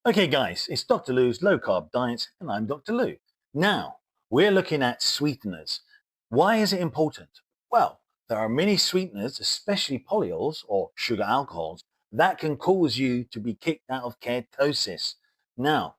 Okay guys, it's Dr. Lou's Low Carb Diet and I'm Dr. Lou. Now, we're looking at sweeteners. Why is it important? Well, there are many sweeteners, especially polyols or sugar alcohols, that can cause you to be kicked out of ketosis. Now,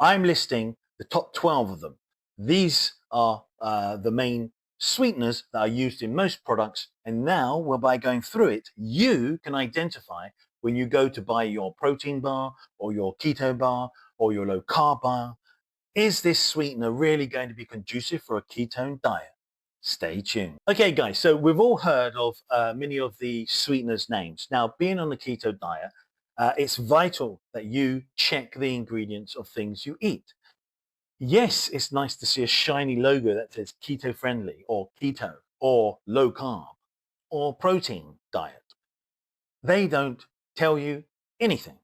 I'm listing the top 12 of them. These are the main sweeteners that are used in most products. And now, well, by going through it, you can identify when you go to buy your protein bar or your keto bar or your low carb bar, is this sweetener really going to be conducive for a ketone diet? Stay tuned. Okay, guys, so we've all heard of many of the sweeteners names. Now, being on the keto diet, it's vital that you check the ingredients of things you eat. Yes, it's nice to see a shiny logo that says keto friendly or keto or low carb or protein diet. They don't tell you anything.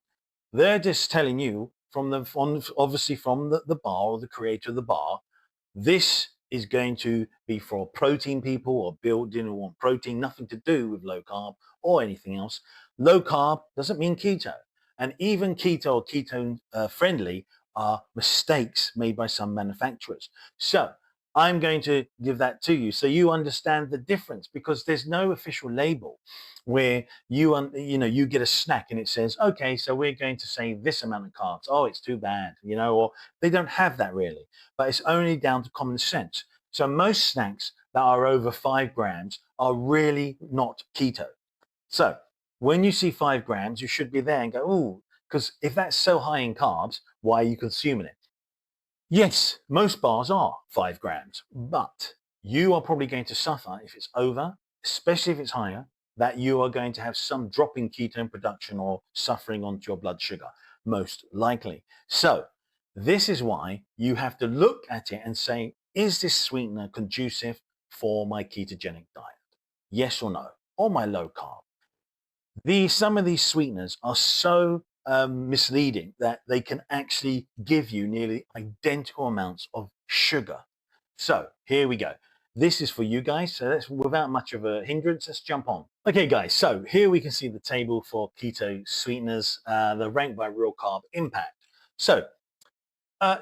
They're just telling you obviously from the bar or the creator of the bar, this is going to be for protein people or building who want protein, nothing to do with low carb or anything else. Low carb doesn't mean keto. And even keto or ketone friendly are mistakes made by some manufacturers. So I'm going to give that to you so you understand the difference, because there's no official label where you get a snack and it says, okay, so we're going to say this amount of carbs. Oh, it's too bad, or they don't have that really, but it's only down to common sense. So most snacks that are over 5 grams are really not keto. So when you see 5 grams, you should be there and go, oh, because if that's so high in carbs, why are you consuming it? Yes, most bars are 5 grams, but you are probably going to suffer if it's over, especially if it's higher, that you are going to have some drop in ketone production or suffering onto your blood sugar, most likely. So this is why you have to look at it and say, is this sweetener conducive for my ketogenic diet? Yes or no, or my low carb? Some of these sweeteners are so misleading that they can actually give you nearly identical amounts of sugar. So here we go. This is for you guys. So that's without much of a hindrance. Let's jump on. Okay, guys. So here we can see the table for keto sweeteners. They're ranked by real carb impact. So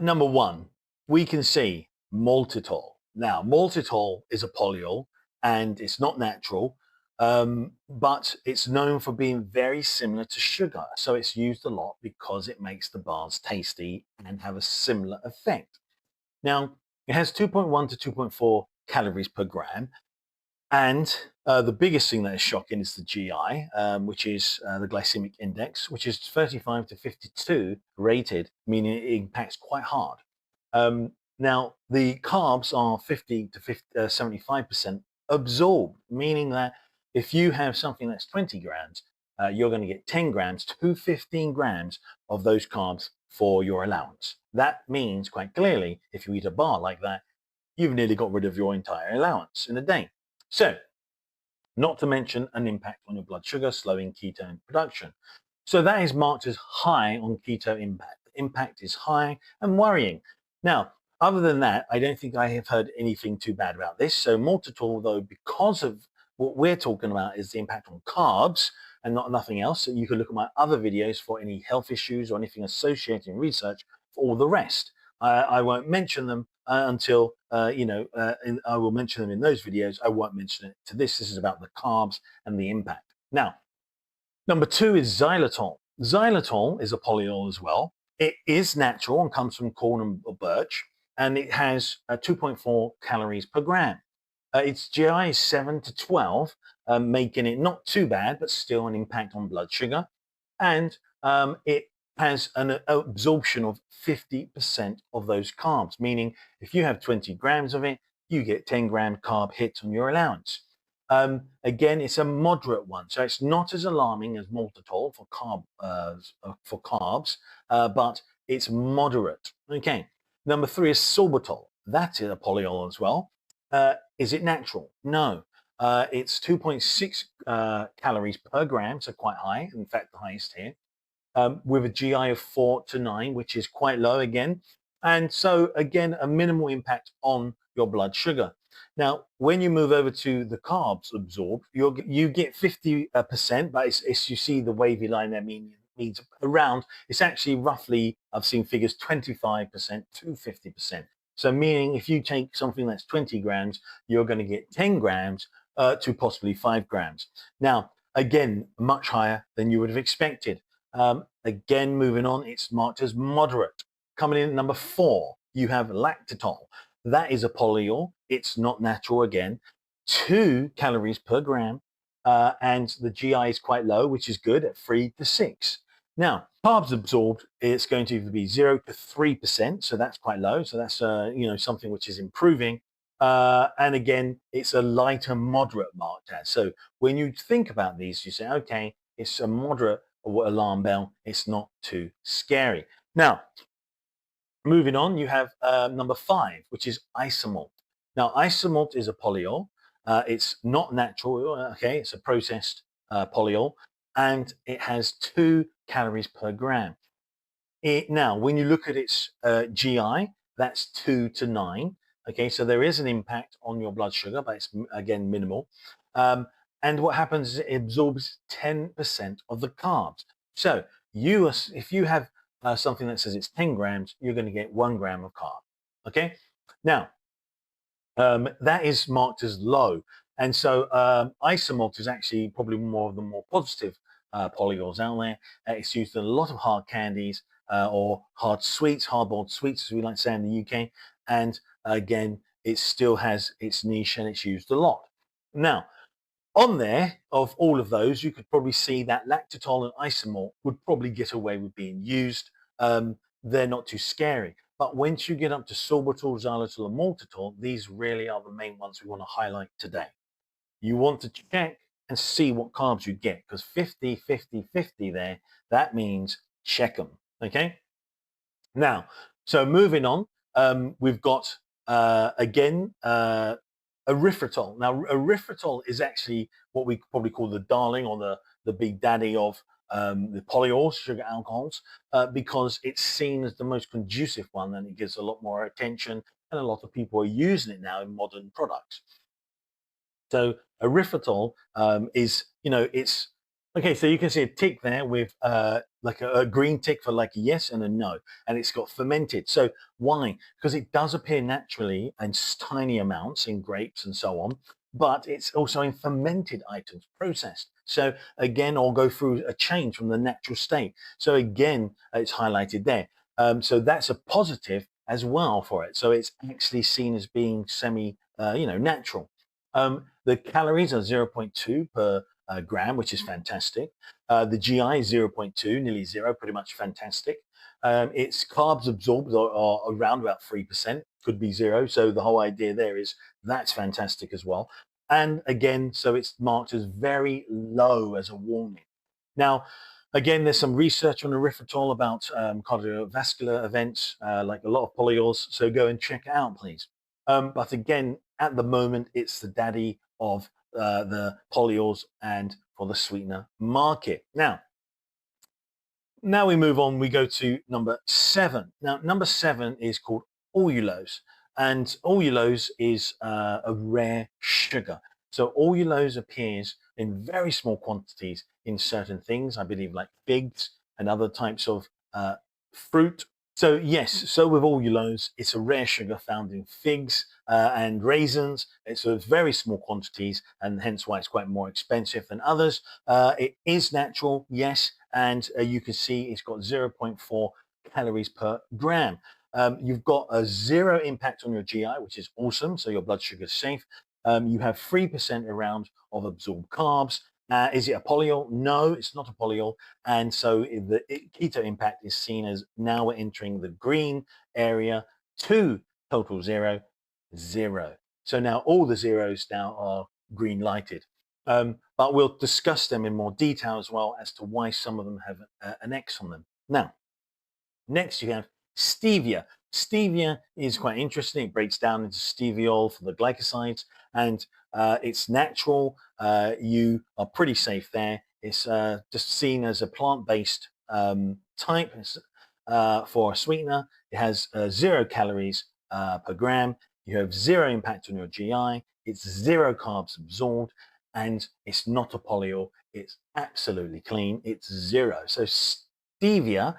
number 1, we can see maltitol. Now, maltitol is a polyol and it's not natural. But it's known for being very similar to sugar. So it's used a lot because it makes the bars tasty and have a similar effect. Now, it has 2.1 to 2.4 calories per gram. And the biggest thing that is shocking is the GI, which is the glycemic index, which is 35 to 52 rated, meaning it impacts quite hard. Now, the carbs are 50 to 75% absorbed, meaning that if you have something that's 20 grams, you're going to get 10 grams to 15 grams of those carbs for your allowance. That means quite clearly, if you eat a bar like that, you've nearly got rid of your entire allowance in a day. So, not to mention an impact on your blood sugar, slowing ketone production. So that is marked as high on keto impact. The impact is high and worrying. Now, other than that, I don't think I have heard anything too bad about this. So maltitol, though, because of what we're talking about is the impact on carbs and nothing else. So you can look at my other videos for any health issues or anything associated in research for all the rest. I won't mention them until, I will mention them in those videos. I won't mention it to this. This is about the carbs and the impact. Now, number 2 is xylitol. Xylitol is a polyol as well. It is natural and comes from corn or birch, and it has 2.4 calories per gram. Its GI is 7 to 12, making it not too bad, but still an impact on blood sugar. And it has an absorption of 50% of those carbs, meaning if you have 20 grams of it, you get 10 gram carb hit on your allowance. Again, it's a moderate one, so it's not as alarming as maltitol for carbs, but it's moderate. Okay. Number 3 is sorbitol. That is a polyol as well. Is it natural? No. It's 2.6 calories per gram, so quite high. In fact, the highest here, with a GI of 4 to 9, which is quite low again. And so, again, a minimal impact on your blood sugar. Now, when you move over to the carbs absorbed, you get 50%, but it's you see the wavy line there, meaning means around, it's actually roughly, I've seen figures 25% to 50%. So meaning if you take something that's 20 grams, you're going to get 10 grams to possibly 5 grams. Now, again, much higher than you would have expected. Again, moving on, it's marked as moderate. Coming in at number 4, you have lactitol. That is a polyol. It's not natural again. 2 calories per gram, and the GI is quite low, which is good at 3 to 6. Now, carbs absorbed, it's going to be 0 to 3%, so that's quite low. So that's something which is improving. And again, it's a lighter moderate marked as. So when you think about these, you say, okay, it's a moderate alarm bell. It's not too scary. Now, moving on, you have number 5, which is isomalt. Now, isomalt is a polyol. It's not natural. Okay, it's a processed polyol, and it has 2 calories per gram. Now, when you look at its GI, that's 2 to 9. Okay, so there is an impact on your blood sugar, but it's again minimal. And what happens is it absorbs 10% of the carbs. So if you have something that says it's 10 grams, you're going to get 1 gram of carb. Okay, now that is marked as low, and so isomalt is actually probably more of the more positive polyols out there. It's used in a lot of hard candies or hard sweets, hard-boiled sweets, as we like to say in the UK. And again, it still has its niche and it's used a lot. Now, on there, of all of those, you could probably see that lactitol and isomalt would probably get away with being used. They're not too scary. But once you get up to sorbitol, xylitol, and maltitol, these really are the main ones we want to highlight today. You want to check and see what carbs you get, because 50, 50, 50 there, that means check them. Okay? Now, so moving on, we've got, again, erythritol. Now, erythritol is actually what we probably call the darling or the big daddy of the polyols, sugar alcohols, because it's seen as the most conducive one, and it gets a lot more attention, and a lot of people are using it now in modern products. So erythritol is, it's okay. So you can see a tick there with like a green tick for like a yes and a no, and it's got fermented. So why? Because it does appear naturally in tiny amounts in grapes and so on, but it's also in fermented items, processed. So again, I'll go through a change from the natural state. So again, it's highlighted there. So that's a positive as well for it. So it's actually seen as being natural. The calories are 0.2 per gram, which is fantastic. The GI is 0.2, nearly 0, pretty much fantastic. Its carbs absorbed are around about 3%, could be 0. So the whole idea there is that's fantastic as well. And again, so it's marked as very low as a warning. Now, again, there's some research on erythritol about cardiovascular events, like a lot of polyols. So go and check it out, please. But again, at the moment, it's the daddy of the polyols and for the sweetener market. Now we move on. We go to number 7. Now, number 7 is called allulose, and allulose is a rare sugar. So allulose appears in very small quantities in certain things, I believe, like figs and other types of fruit. So yes, so with allulose, it's a rare sugar found in figs and raisins. It's a very small quantities, and hence why it's quite more expensive than others. It is natural, yes, and you can see it's got 0.4 calories per gram. You've got a 0 impact on your GI, which is awesome, so your blood sugar is safe. You have 3% around of absorbed carbs. Is it a polyol? No, it's not a polyol. And so the keto impact is seen as now we're entering the green area to total 0, 0. So now all the zeros now are green lighted. But we'll discuss them in more detail as well as to why some of them have an X on them. Now, next you have stevia. Stevia is quite interesting. It breaks down into steviol for the glycosides, and it's natural. You are pretty safe there. It's just seen as a plant-based type for a sweetener. It has 0 calories per gram. You have 0 impact on your GI. It's 0 carbs absorbed. and it's not a polyol. It's absolutely clean. It's zero. So stevia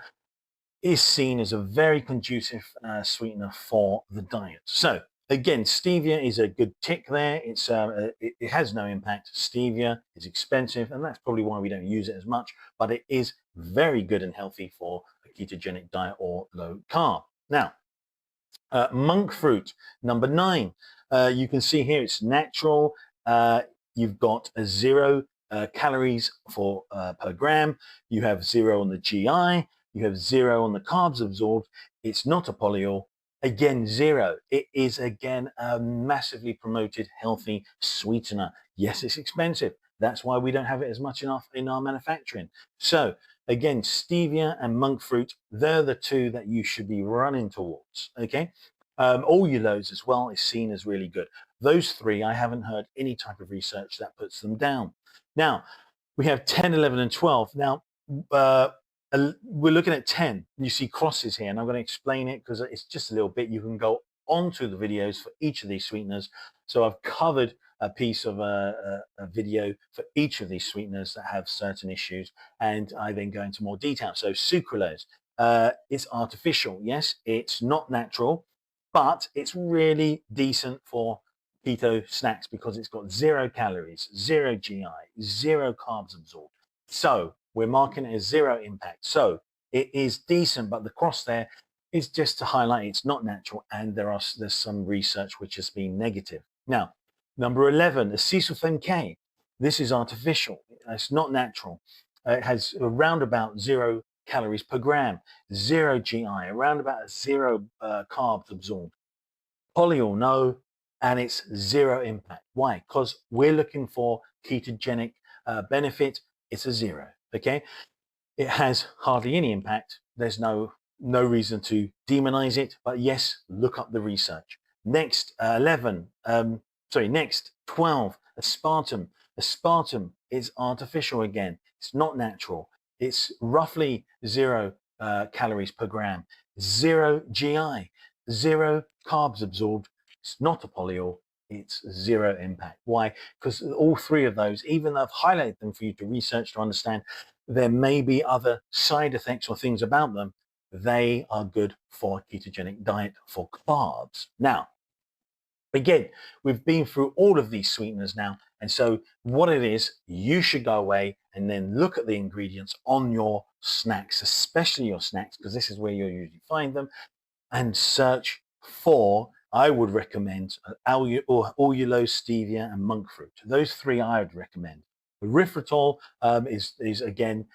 is seen as a very conducive sweetener for the diet. So again, stevia is a good tick there. It has no impact. Stevia is expensive, and that's probably why we don't use it as much, but it is very good and healthy for a ketogenic diet or low carb. Now, monk fruit, number 9. You can see here it's natural. You've got a 0 calories per gram. You have 0 on the GI. You have 0 on the carbs absorbed. It's not a polyol. Again, 0. It is, again, a massively promoted healthy sweetener. Yes, it's expensive. That's why we don't have it as much in our manufacturing. So again, stevia and monk fruit, they're the 2 that you should be running towards, okay? Allulose as well is seen as really good. Those 3, I haven't heard any type of research that puts them down. Now, we have 10, 11, and 12. Now, we're looking at 10. You see crosses here, and I'm going to explain it because it's just a little bit. You can go onto the videos for each of these sweeteners. So I've covered a piece of a video for each of these sweeteners that have certain issues, and I then go into more detail. So sucralose, it's artificial. Yes, it's not natural, but it's really decent for keto snacks because it's got 0 calories, 0 GI, 0 carbs absorbed. So we're marking it as 0 impact. So it is decent, but the cross there is just to highlight it's not natural, and there's some research which has been negative. Now, number 11, acesulfame K. This is artificial. It's not natural. It has around about 0 calories per gram, 0 GI, around about 0 carbs absorbed. Polyol, no, and it's 0 impact. Why? Because we're looking for ketogenic benefit. It's a 0, okay? It has hardly any impact. There's no reason to demonize it, but yes, look up the research. Next, 12, aspartame. Aspartame is artificial again. It's not natural. It's roughly 0 calories per gram, 0 GI, 0 carbs absorbed. It's not a polyol. It's 0 impact. Why? Because all 3 of those, even though I've highlighted them for you to research to understand, there may be other side effects or things about them. They are good for a ketogenic diet for carbs. Now, again, we've been through all of these sweeteners now, and so what it is, you should go away and then look at the ingredients on your snacks, especially your snacks, because this is where you'll usually find them, and search for, I would recommend allulose, stevia, and monk fruit. Those 3 I would recommend. Erythritol is again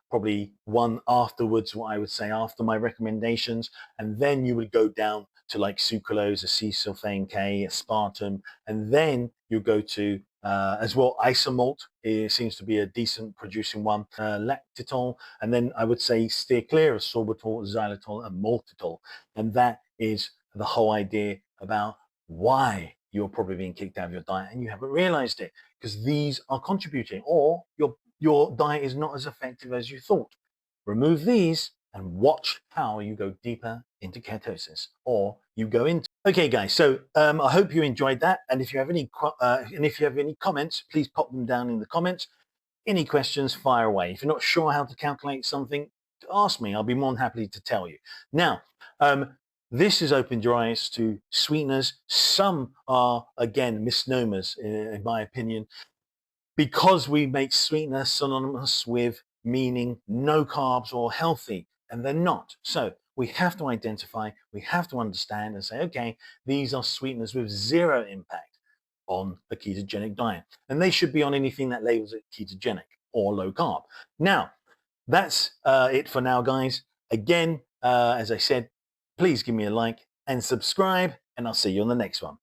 probably one afterwards, what I would say after my recommendations, and then you would go down to like sucralose, acesulfame K, aspartame, and then you go to as well isomalt. It seems to be a decent producing one, lactitol, and then I would say steer clear of sorbitol, xylitol, and maltitol, and that is the whole idea about why you're probably being kicked out of your diet and you haven't realized it, because these are contributing, or your diet is not as effective as you thought. Remove these and watch how you go deeper into ketosis, or you go into. Okay, guys. So I hope you enjoyed that, and if you have any comments, please pop them down in the comments. Any questions, fire away. If you're not sure how to calculate something, ask me. I'll be more than happy to tell you. Now, this has opened your eyes to sweeteners. Some are, again, misnomers, in my opinion, because we make sweetener synonymous with meaning no carbs or healthy, and they're not. So we have to identify, we have to understand and say, okay, these are sweeteners with 0 impact on a ketogenic diet, and they should be on anything that labels it ketogenic or low carb. Now, that's it for now, guys. Again, as I said, please give me a like and subscribe, and I'll see you on the next one.